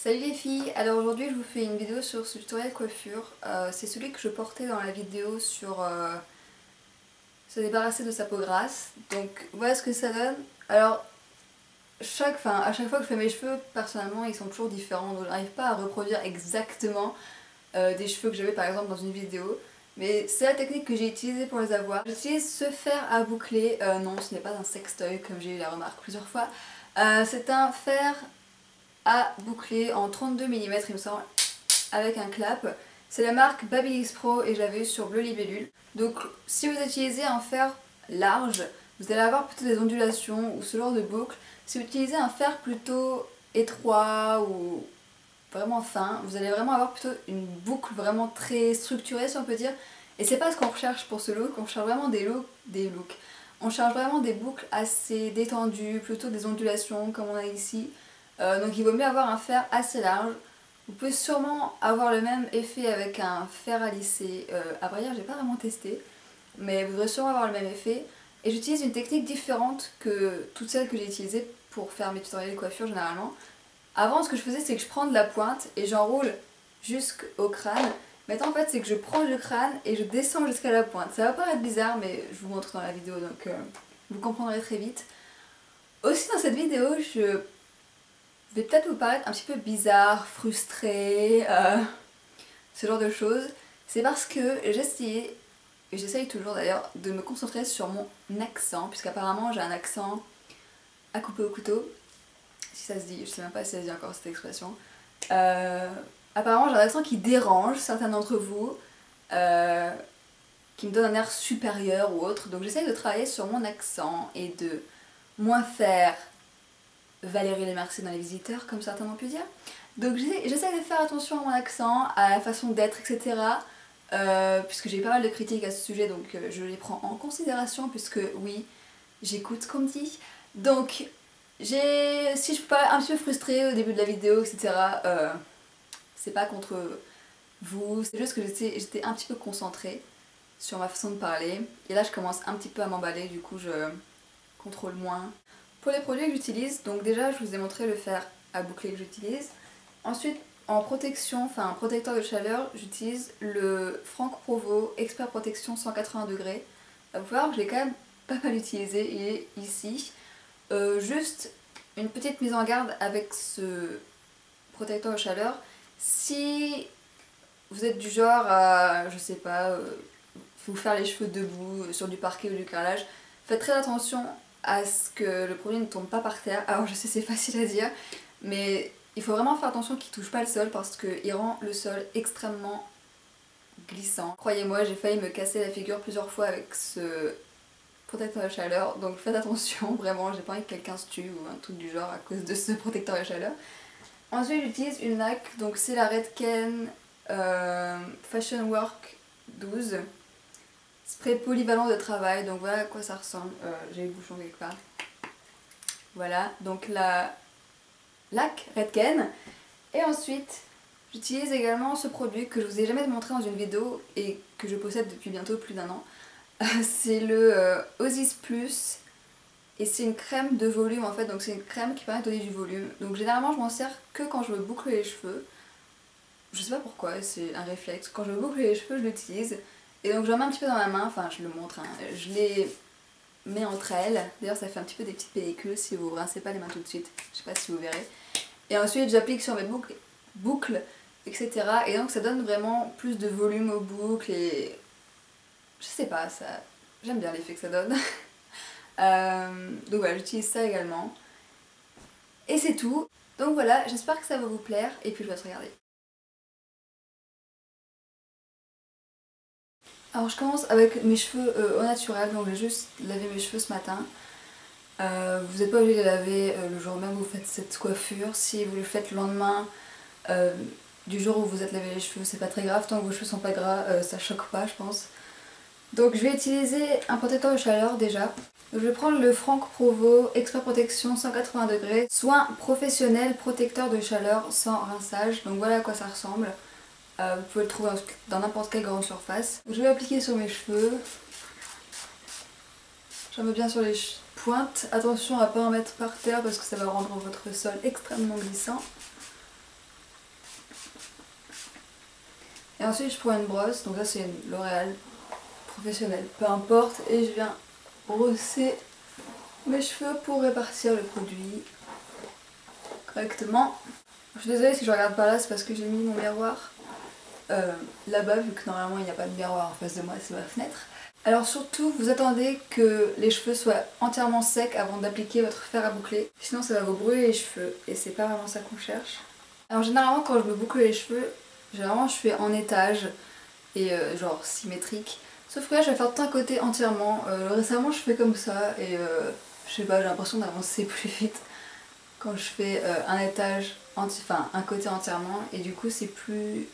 Salut les filles, alors aujourd'hui je vous fais une vidéo sur ce tutoriel coiffure. C'est celui que je portais dans la vidéo sur se débarrasser de sa peau grasse. Donc voilà ce que ça donne. Alors à chaque fois que je fais mes cheveux, personnellement ils sont toujours différents. Donc je n'arrive pas à reproduire exactement des cheveux que j'avais par exemple dans une vidéo. Mais c'est la technique que j'ai utilisée pour les avoir. J'utilise ce fer à boucler. Non, ce n'est pas un sextoy comme j'ai eu la remarque plusieurs fois. C'est un fer à boucler en 32 mm il me semble, avec un clap. C'est la marque Babyliss Pro et je l'avais eu sur Bleu Libellule. Donc si vous utilisez un fer large, vous allez avoir plutôt des ondulations ou ce genre de boucle. Si vous utilisez un fer plutôt étroit ou vraiment fin, vous allez vraiment avoir plutôt une boucle vraiment très structurée si on peut dire. Et c'est pas ce qu'on recherche pour ce look, on cherche vraiment des looks. On cherche vraiment des boucles assez détendues, plutôt des ondulations comme on a ici. Donc il vaut mieux avoir un fer assez large. Vous pouvez sûrement avoir le même effet avec un fer à lisser. À vrai dire, j'ai pas vraiment testé, mais vous devrez sûrement avoir le même effet. Et j'utilise une technique différente que toutes celles que j'ai utilisées pour faire mes tutoriels de coiffure généralement. Avant, ce que je faisais, c'est que je prends de la pointe et j'enroule jusqu'au crâne. Maintenant, en fait, c'est que je prends le crâne et je descends jusqu'à la pointe. Ça va paraître bizarre, mais je vous montre dans la vidéo, donc vous comprendrez très vite. Aussi, dans cette vidéo, je vais peut-être vous paraître un petit peu bizarre, frustrée, ce genre de choses. C'est parce que j'essayais, et j'essaye toujours d'ailleurs, de me concentrer sur mon accent, puisqu'apparemment j'ai un accent à couper au couteau. Si ça se dit, je sais même pas si ça se dit encore cette expression. Apparemment j'ai un accent qui dérange certains d'entre vous, qui me donne un air supérieur ou autre. Donc j'essaye de travailler sur mon accent et de moins faire Valérie Lemercier dans Les Visiteurs, comme certains ont pu dire. Donc j'essaie de faire attention à mon accent, à la façon d'être, etc. Puisque j'ai eu pas mal de critiques à ce sujet, donc je les prends en considération, puisque oui, j'écoute ce qu'on me dit. Donc, si je peux pas un petit peu frustrée au début de la vidéo, etc., c'est pas contre vous, c'est juste que j'étais un petit peu concentrée sur ma façon de parler. Et là, je commence un petit peu à m'emballer, du coup, je contrôle moins. Pour les produits que j'utilise, donc déjà je vous ai montré le fer à boucler que j'utilise. Ensuite en protection, enfin protecteur de chaleur, j'utilise le Franck Provo Expert Protection 180 degrés. Vous pouvez voir que je l'ai quand même pas mal utilisé, il est ici. Juste une petite mise en garde avec ce protecteur de chaleur. Si vous êtes du genre à, je sais pas, vous faire les cheveux debout sur du parquet ou du carrelage, faites très attention à ce que le produit ne tombe pas par terre. Alors je sais c'est facile à dire, mais il faut vraiment faire attention qu'il ne touche pas le sol parce qu'il rend le sol extrêmement glissant. Croyez-moi, j'ai failli me casser la figure plusieurs fois avec ce protecteur de chaleur, donc faites attention, vraiment, j'ai pas envie que quelqu'un se tue ou un truc du genre à cause de ce protecteur de chaleur. Ensuite j'utilise une laque, donc c'est la Redken Fashion Work 12. Spray polyvalent de travail, donc voilà à quoi ça ressemble. J'ai le bouchon quelque part. Voilà, donc la laque Redken. Et ensuite, j'utilise également ce produit que je vous ai jamais montré dans une vidéo et que je possède depuis bientôt plus d'un an. C'est le Osis Plus. Et c'est une crème de volume en fait, donc c'est une crème qui permet de donner du volume. Donc généralement je m'en sers que quand je veux boucler les cheveux. Je sais pas pourquoi, c'est un réflexe. Quand je veux boucler les cheveux, je l'utilise. Et donc je la mets un petit peu dans la main, enfin je le montre, hein. Je les mets entre elles. D'ailleurs ça fait un petit peu des petites pellicules si vous rincez pas les mains tout de suite. Je sais pas si vous verrez. Et ensuite j'applique sur mes boucles, etc. Et donc ça donne vraiment plus de volume aux boucles et... Je sais pas, ça... j'aime bien l'effet que ça donne. Donc voilà, j'utilise ça également. Et c'est tout. Donc voilà, j'espère que ça va vous plaire et puis je vous laisse regarder. Alors je commence avec mes cheveux au naturel, donc j'ai juste lavé mes cheveux ce matin. Vous n'êtes pas obligé de les laver le jour même où vous faites cette coiffure. Si vous le faites le lendemain du jour où vous êtes lavé les cheveux, c'est pas très grave, tant que vos cheveux sont pas gras, ça choque pas je pense. Donc je vais utiliser un protecteur de chaleur déjà. Donc, je vais prendre le Franck Provo Expert Protection 180 degrés, soin professionnel protecteur de chaleur sans rinçage. Donc voilà à quoi ça ressemble. Vous pouvez le trouver dans n'importe quelle grande surface. Je vais l'appliquer sur mes cheveux. J'en mets bien sur les pointes. Attention à ne pas en mettre par terre parce que ça va rendre votre sol extrêmement glissant. Et ensuite je prends une brosse, donc ça c'est une L'Oréal professionnelle, peu importe, et je viens brosser mes cheveux pour répartir le produit correctement. Je suis désolée si je regarde par là, c'est parce que j'ai mis mon miroir là-bas, vu que normalement il n'y a pas de miroir en face de moi, c'est ma fenêtre. Alors surtout, vous attendez que les cheveux soient entièrement secs avant d'appliquer votre fer à boucler, sinon ça va vous brûler les cheveux et c'est pas vraiment ça qu'on cherche. Alors généralement quand je me boucle les cheveux, généralement je fais en étage et genre symétrique. Sauf que là je vais faire tout un côté entièrement. Récemment je fais comme ça et je sais pas, j'ai l'impression d'avancer plus vite quand je fais un étage, enfin un côté entièrement, et du coup c'est plus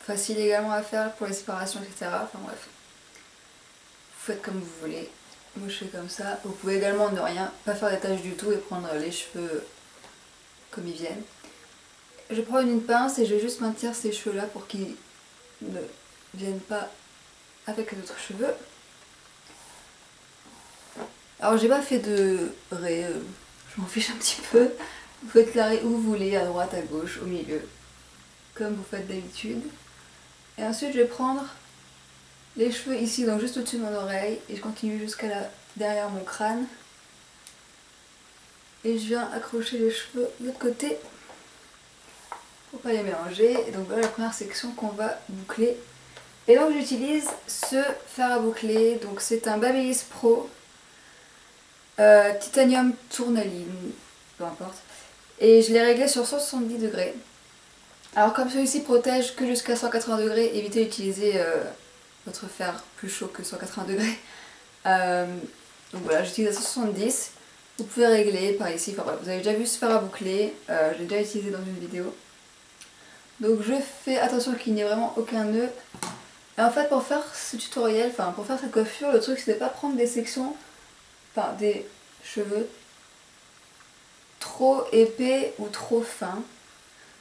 facile également à faire pour les séparations, etc. Enfin bref, vous faites comme vous voulez. Moi je fais comme ça. Vous pouvez également ne rien, pas faire d'étage du tout et prendre les cheveux comme ils viennent. Je prends une pince et je vais juste maintenir ces cheveux là pour qu'ils ne viennent pas avec les autres cheveux. Alors j'ai pas fait de raies, je m'en fiche un petit peu. Vous faites la raie où vous voulez, à droite, à gauche, au milieu, comme vous faites d'habitude. Et ensuite je vais prendre les cheveux ici, donc juste au-dessus de mon oreille, et je continue jusqu'à derrière mon crâne. Et je viens accrocher les cheveux de l'autre côté pour pas les mélanger. Et donc voilà la première section qu'on va boucler. Et donc j'utilise ce fer à boucler, donc c'est un Babyliss Pro Titanium Tourmaline, peu importe. Et je l'ai réglé sur 170 degrés. Alors comme celui-ci protège que jusqu'à 180 degrés, évitez d'utiliser votre fer plus chaud que 180 degrés. Donc voilà, j'utilise à 170. Vous pouvez régler par ici, enfin bref, vous avez déjà vu ce fer à boucler, je l'ai déjà utilisé dans une vidéo. Donc je fais attention qu'il n'y ait vraiment aucun nœud. Et en fait pour faire ce tutoriel, enfin pour faire cette coiffure, le truc c'est de ne pas prendre des sections, enfin des cheveux trop épais ou trop fins.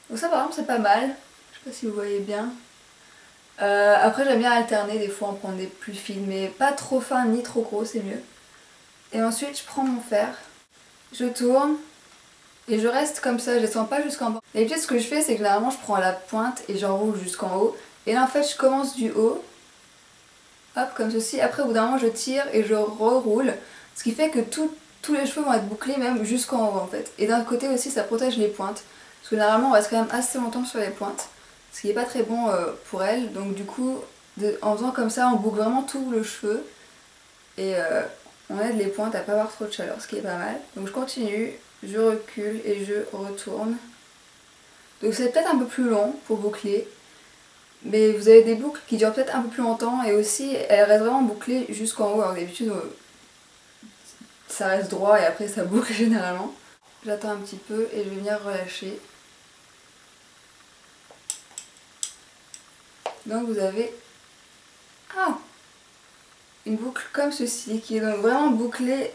Donc ça par exemple c'est pas mal, je sais pas si vous voyez bien. Après j'aime bien alterner, des fois en prendre des plus fines, mais pas trop fins ni trop gros, c'est mieux. Et ensuite je prends mon fer, je tourne et je reste comme ça, je descends pas jusqu'en bas. D'habitude ce que je fais c'est que généralement je prends la pointe et j'enroule jusqu'en haut. Et là en fait je commence du haut, hop comme ceci, après au bout d'un moment je tire et je reroule. Ce qui fait que tous les cheveux vont être bouclés même jusqu'en haut en fait. Et d'un côté aussi ça protège les pointes. Parce que généralement on reste quand même assez longtemps sur les pointes. Ce qui n'est pas très bon pour elles. Donc du coup en faisant comme ça on boucle vraiment tout le cheveu. Et on aide les pointes à pas avoir trop de chaleur, ce qui est pas mal. Donc je continue, je recule et je retourne. Donc c'est peut-être un peu plus long pour boucler. Mais vous avez des boucles qui durent peut-être un peu plus longtemps et aussi elles restent vraiment bouclées jusqu'en haut. Alors d'habitude ça reste droit et après ça boucle généralement. J'attends un petit peu et je vais venir relâcher. Donc vous avez une boucle comme ceci qui est donc vraiment bouclée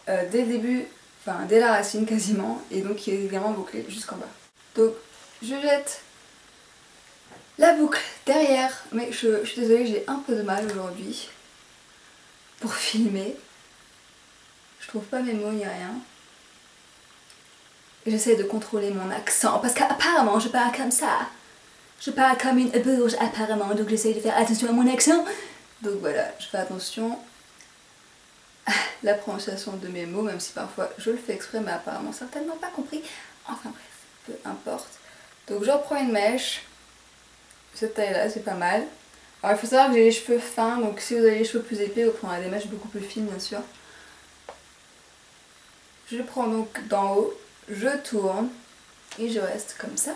dès le début, enfin dès la racine quasiment, et donc qui est également bouclée jusqu'en bas. Donc je jette la boucle derrière, mais je suis désolée, j'ai un peu de mal aujourd'hui pour filmer. Je trouve pas mes mots ni rien. Et j'essaie de contrôler mon accent parce qu'apparemment je parle comme ça. Je parle comme une bourge apparemment, donc j'essaie de faire attention à mon accent. Donc voilà, je fais attention à la prononciation de mes mots, même si parfois je le fais exprès, mais apparemment certainement pas compris. Enfin bref, peu importe. Donc je reprends une mèche. Cette taille là, c'est pas mal. Alors il faut savoir que j'ai les cheveux fins, donc si vous avez les cheveux plus épais, vous prendrez des mèches beaucoup plus fines bien sûr. Je prends donc d'en haut, je tourne et je reste comme ça.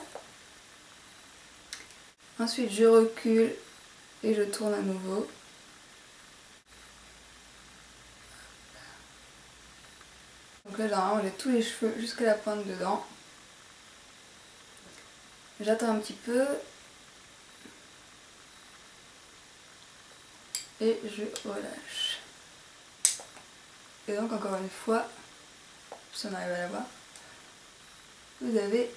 Ensuite je recule et je tourne à nouveau. Donc là généralement j'ai tous les cheveux jusqu'à la pointe dedans. J'attends un petit peu. Et je relâche. Et donc encore une fois, si on arrive à la voir, vous avez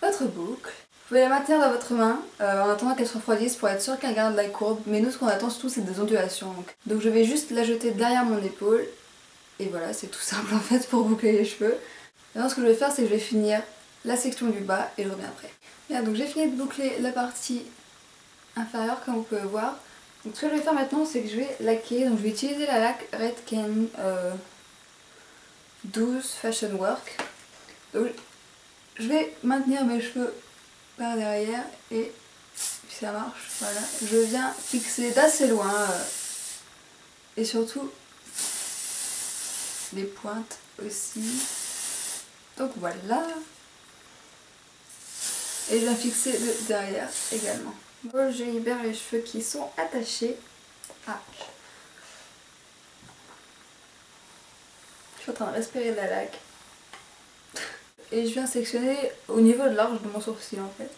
votre boucle. Vous pouvez la maintenir dans votre main en attendant qu'elle se refroidisse pour être sûr qu'elle garde la courbe. Mais nous ce qu'on attend surtout c'est des ondulations. Donc je vais juste la jeter derrière mon épaule. Et voilà, c'est tout simple en fait pour boucler les cheveux. Maintenant ce que je vais faire c'est que je vais finir la section du bas et je reviens après. Bien, donc j'ai fini de boucler la partie inférieure comme vous pouvez voir. Donc ce que je vais faire maintenant c'est que je vais laquer, donc je vais utiliser la laque Redken 12 Fashion Work. Donc je vais maintenir mes cheveux par derrière et puis ça marche, voilà. Je viens fixer d'assez loin et surtout les pointes aussi. Donc voilà. Et je viens fixer de derrière également. Bon, je libère les cheveux qui sont attachés. Ah. Je suis en train de respirer de la laque. Et je viens sectionner au niveau de l'arche de mon sourcil en fait.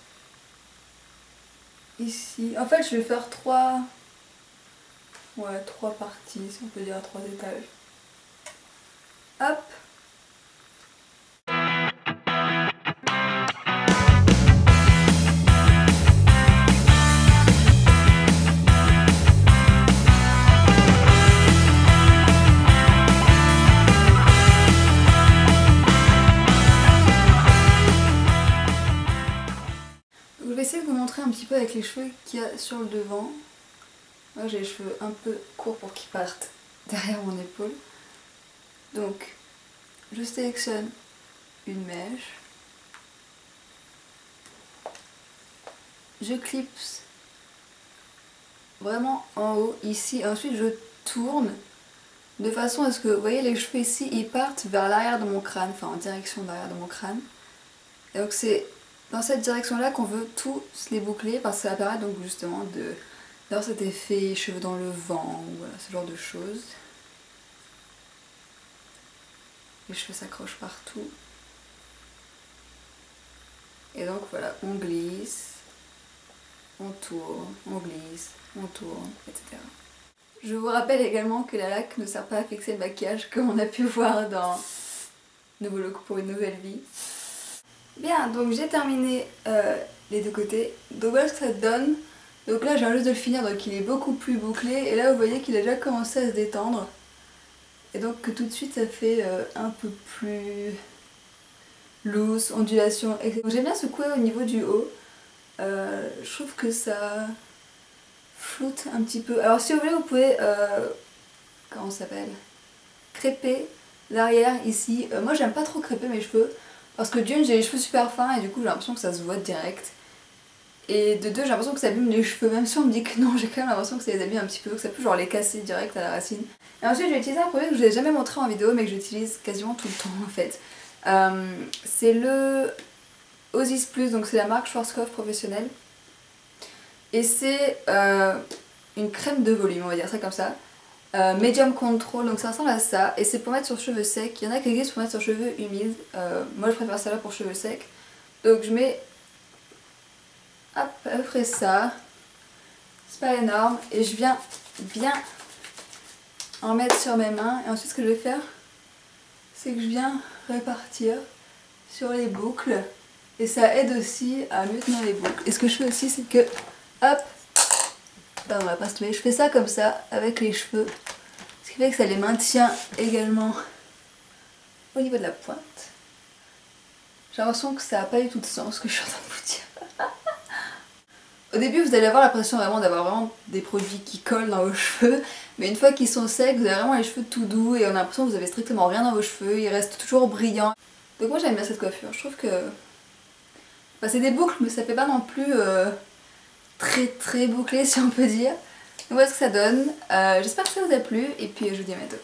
Ici. En fait je vais faire trois parties, si on peut dire, 3 étages. Hop. Je vais essayer de vous montrer un petit peu avec les cheveux qu'il y a sur le devant. Moi j'ai les cheveux un peu courts pour qu'ils partent derrière mon épaule. Donc je sélectionne une mèche. Je clipse vraiment en haut ici. Ensuite je tourne de façon à ce que, vous voyez, les cheveux ici ils partent vers l'arrière de mon crâne, enfin en direction derrière de mon crâne. Et donc c'est dans cette direction là qu'on veut tous les boucler parce que ça va permettre donc justement d'avoir cet effet cheveux dans le vent, ou voilà, ce genre de choses. Les cheveux s'accrochent partout. Et donc voilà, on glisse, on tourne, on glisse, on tourne, etc. Je vous rappelle également que la laque ne sert pas à fixer le maquillage comme on a pu voir dans Nouveau Look pour une nouvelle vie. Bien, donc j'ai terminé les deux côtés. Donc voilà ce que ça donne. Donc là je viens juste de le finir, donc il est beaucoup plus bouclé. Et là vous voyez qu'il a déjà commencé à se détendre. Et donc que tout de suite ça fait un peu plus loose, ondulation. J'aime bien secouer au niveau du haut. Je trouve que ça floute un petit peu. Alors si vous voulez vous pouvez, comment ça s'appelle, crêper l'arrière ici. Moi j'aime pas trop crêper mes cheveux. Parce que d'une, j'ai les cheveux super fins et du coup j'ai l'impression que ça se voit direct. Et de deux, j'ai l'impression que ça abîme les cheveux, même si on me dit que non, j'ai quand même l'impression que ça les abîme un petit peu, que ça peut genre les casser direct à la racine. Et ensuite je vais utiliser un produit que je vous ai jamais montré en vidéo mais que j'utilise quasiment tout le temps en fait. C'est le Osis Plus, donc c'est la marque Schwarzkopf professionnelle. Et c'est une crème de volume, on va dire ça comme ça. Medium Control, donc ça ressemble à ça, et c'est pour mettre sur cheveux secs. Il y en a qui existent pour mettre sur cheveux humides, moi je préfère celle-là pour cheveux secs. Donc je mets hop, à peu près ça, c'est pas énorme, et je viens bien en mettre sur mes mains. Et ensuite ce que je vais faire, c'est que je viens répartir sur les boucles, et ça aide aussi à mieux tenir les boucles. Et ce que je fais aussi, c'est que hop, pardon, on va pas se tomber, je fais ça comme ça avec les cheveux, ce qui fait que ça les maintient également au niveau de la pointe. J'ai l'impression que ça n'a pas du tout de sens ce que je suis en train de vous dire. Au début vous allez avoir l'impression vraiment d'avoir vraiment des produits qui collent dans vos cheveux, mais une fois qu'ils sont secs vous avez vraiment les cheveux tout doux et on a l'impression que vous avez strictement rien dans vos cheveux, ils restent toujours brillants. Donc moi j'aime bien cette coiffure, je trouve que... Enfin, c'est des boucles mais ça fait pas non plus très bouclé si on peut dire. Donc voilà ce que ça donne, j'espère que ça vous a plu et puis je vous dis à bientôt.